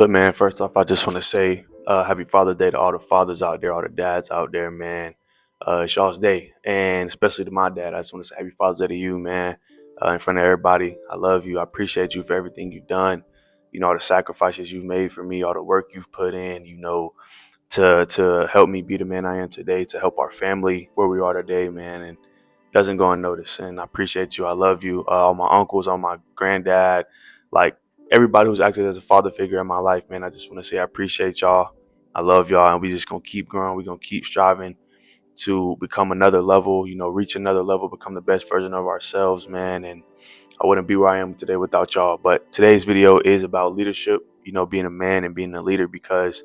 Look, man, first off, I just want to say happy Father's Day to all the fathers out there, all the dads out there, man. It's y'all's day. And especially to my dad, I just want to say happy Father's Day to you, man, in front of everybody. I love you. I appreciate you for everything you've done. You know, all the sacrifices you've made for me, all the work you've put in, to help me be the man I am today, to help our family where we are today, man. And doesn't go unnoticed. And I appreciate you. I love you. All my uncles, all my granddad, like everybody who's acted as a father figure in my life, man. I just want to say I appreciate y'all. I love y'all, and we just gonna keep growing. We're gonna keep striving to become another level, reach another level, become the best version of ourselves, man. And I wouldn't be where I am today without y'all. But today's video is about leadership, being a man and being a leader, because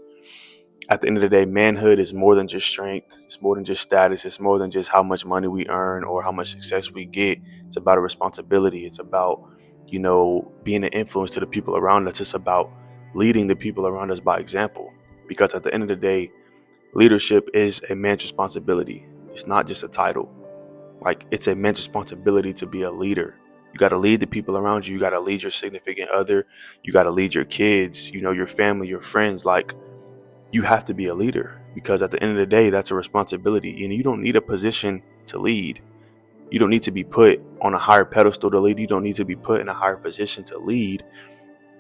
at the end of the day, manhood is more than just strength. It's more than just status. It's more than just how much money we earn or how much success we get. It's about a responsibility. It's about, being an influence to the people around us. It's about leading the people around us by example. Because at the end of the day, leadership is a man's responsibility. It's not just a title. Like, it's a man's responsibility to be a leader. You got to lead the people around you. You got to lead your significant other. You got to lead your kids, your family, your friends. Like, you have to be a leader, because at the end of the day, that's a responsibility. And you don't need a position to lead. You don't need to be put on a higher pedestal to lead. You don't need to be put in a higher position to lead.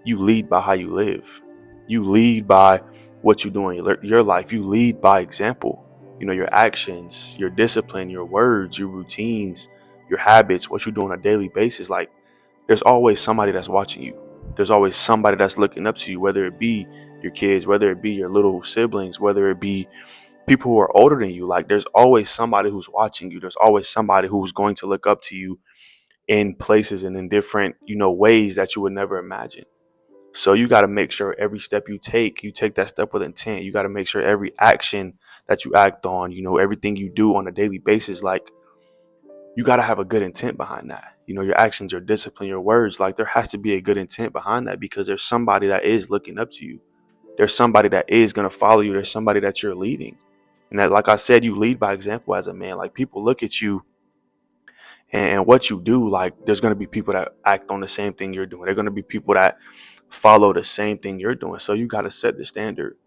You lead by how you live. You lead by what you do in your life. You lead by example. Your actions, your discipline, your words, your routines, your habits, what you do on a daily basis. Like, there's always somebody that's watching you. There's always somebody that's looking up to you, whether it be your kids, whether it be your little siblings, whether it be people who are older than you. Like, there's always somebody who's watching you. There's always somebody who's going to look up to you in places and in different, ways that you would never imagine. So you got to make sure every step you take that step with intent. You got to make sure every action that you act on, everything you do on a daily basis, like, you got to have a good intent behind that. Your actions, your discipline, your words, like, there has to be a good intent behind that, because there's somebody that is looking up to you. There's somebody that is going to follow you. There's somebody that you're leading. And that, like I said, you lead by example as a man. Like, people look at you and what you do. Like, there's going to be people that act on the same thing you're doing. There're going to be people that follow the same thing you're doing. So you got to set the standard.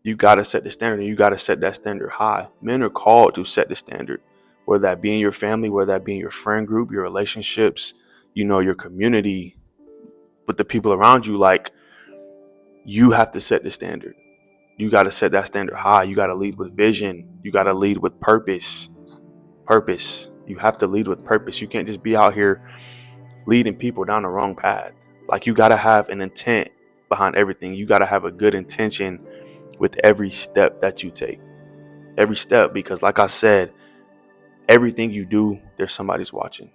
You got to set the standard, and you got to set that standard high. Men are called to set the standard, whether that be in your family, whether that be in your friend group, your relationships, your community, with the people around you. Like, you have to set the standard. You got to set that standard high. You got to lead with vision. You got to lead with purpose. You have to lead with purpose. You can't just be out here leading people down the wrong path. Like, you got to have an intent behind everything. You got to have a good intention with every step that you take. Every step, because like I said, everything you do, there's somebody's watching.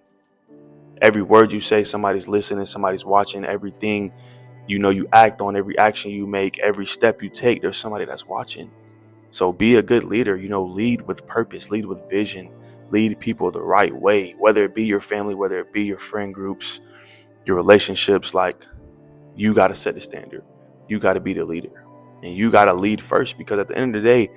Every word you say, somebody's listening, somebody's watching. Everything you act on, every action you make, every step you take, there's somebody that's watching. So be a good leader. Lead with purpose, lead with vision, lead people the right way, whether it be your family, whether it be your friend groups, your relationships. Like, you got to set the standard. You got to be the leader, and you got to lead first, because at the end of the day,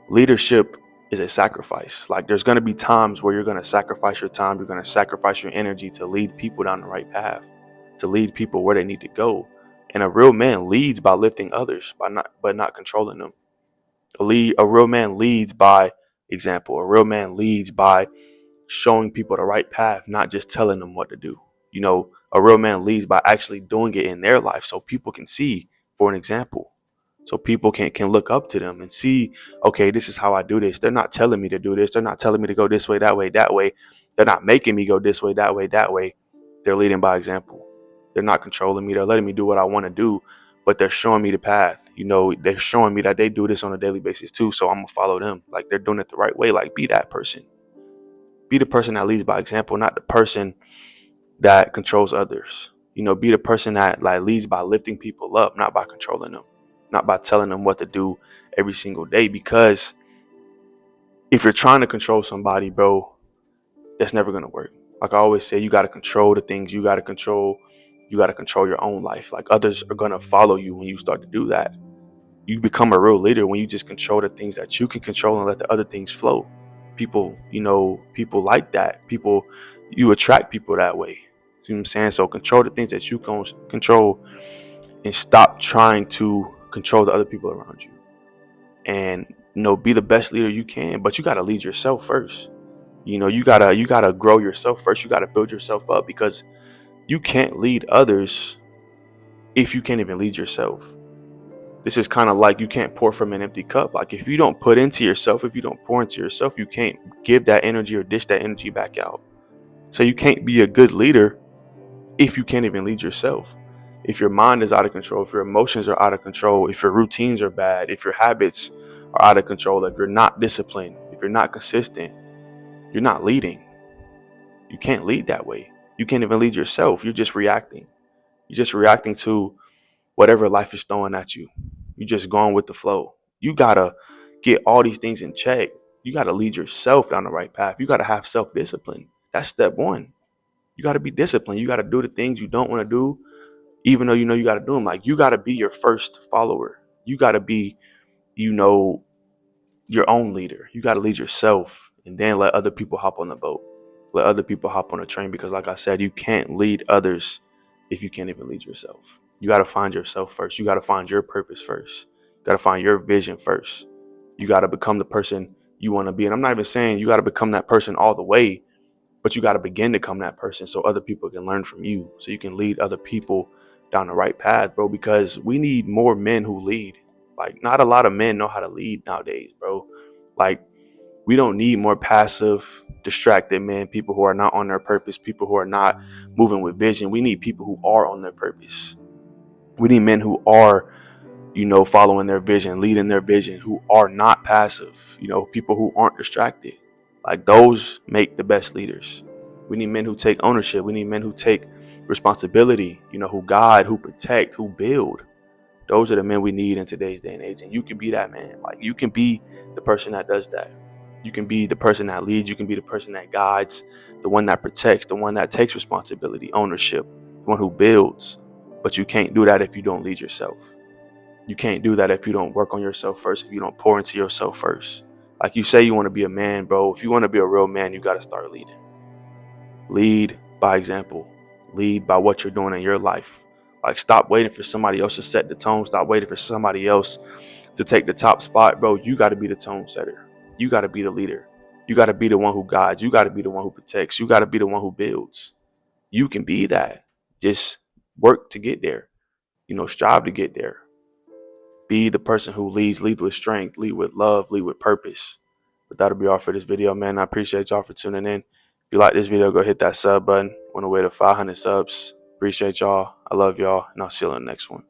leadership is a sacrifice. Like, there's going to be times where you're going to sacrifice your time, you're going to sacrifice your energy to lead people down the right path, to lead people where they need to go. And a real man leads by lifting others, but not controlling them. A real man leads by example. A real man leads by showing people the right path, not just telling them what to do. A real man leads by actually doing it in their life, so people can see, for an example. So people can look up to them and see, okay, this is how I do this. They're not telling me to do this. They're not telling me to go this way, that way, that way. They're not making me go this way, that way, that way. They're leading by example. They're not controlling me. They're letting me do what I want to do, but they're showing me the path. They're showing me that they do this on a daily basis too. So I'm gonna follow them. Like, they're doing it the right way. Like, be that person. Be the person that leads by example, not the person that controls others. Be the person that, like, leads by lifting people up, not by controlling them, not by telling them what to do every single day. Because if you're trying to control somebody, bro, that's never gonna work. Like I always say, you gotta control the things you gotta control. You gotta control your own life. Like, others are gonna follow you when you start to do that. You become a real leader when you just control the things that you can control and let the other things flow. People like that. You attract people that way. See what I'm saying? So control the things that you can control and stop trying to control the other people around you. And be the best leader you can, but you got to lead yourself first. You gotta grow yourself first. You gotta build yourself up, because you can't lead others if you can't even lead yourself. This is kind of like, you can't pour from an empty cup. Like, if you don't put into yourself, if you don't pour into yourself, you can't give that energy or dish that energy back out. So you can't be a good leader if you can't even lead yourself. If your mind is out of control, if your emotions are out of control, if your routines are bad, if your habits are out of control, if you're not disciplined, if you're not consistent, you're not leading. You can't lead that way. You can't even lead yourself. You're just reacting. You're just reacting to whatever life is throwing at you. You're just going with the flow. You gotta get all these things in check. You gotta lead yourself down the right path. You gotta have self-discipline. That's step one. You gotta be disciplined. You gotta do the things you don't want to do, even though you know you gotta do them. Like, you gotta be your first follower. You gotta be, you know, your own leader. You gotta lead yourself, and then let other people hop on the boat. Let other people hop on the train, because like I said, you can't lead others if you can't even lead yourself. You got to find yourself first. You got to find your purpose first. You got to find your vision first. You got to become the person you want to be. And I'm not even saying you got to become that person all the way, but you got to begin to become that person so other people can learn from you, so you can lead other people down the right path, bro, because we need more men who lead. Like, not a lot of men know how to lead nowadays, bro. Like, we don't need more passive, distracted men, people who are not on their purpose, people who are not moving with vision. We need people who are on their purpose. We need men who are, following their vision, leading their vision, who are not passive, people who aren't distracted. Like, those make the best leaders. We need men who take ownership. We need men who take responsibility, who guide, who protect, who build. Those are the men we need in today's day and age. And you can be that man. Like, you can be the person that does that. You can be the person that leads. You can be the person that guides, the one that protects, the one that takes responsibility, ownership, the one who builds. But you can't do that if you don't lead yourself. You can't do that if you don't work on yourself first, if you don't pour into yourself first. Like, you say you want to be a man, bro. If you want to be a real man, you got to start leading. Lead by example. Lead by what you're doing in your life. Like, stop waiting for somebody else to set the tone. Stop waiting for somebody else to take the top spot, bro. You got to be the tone setter. You got to be the leader. You got to be the one who guides. You got to be the one who protects. You got to be the one who builds. You can be that. Just work to get there. Strive to get there. Be the person who leads. Lead with strength. Lead with love. Lead with purpose. But that'll be all for this video, man. I appreciate y'all for tuning in. If you like this video, go hit that sub button. On the way to 500 subs. Appreciate y'all. I love y'all. And I'll see you in the next one.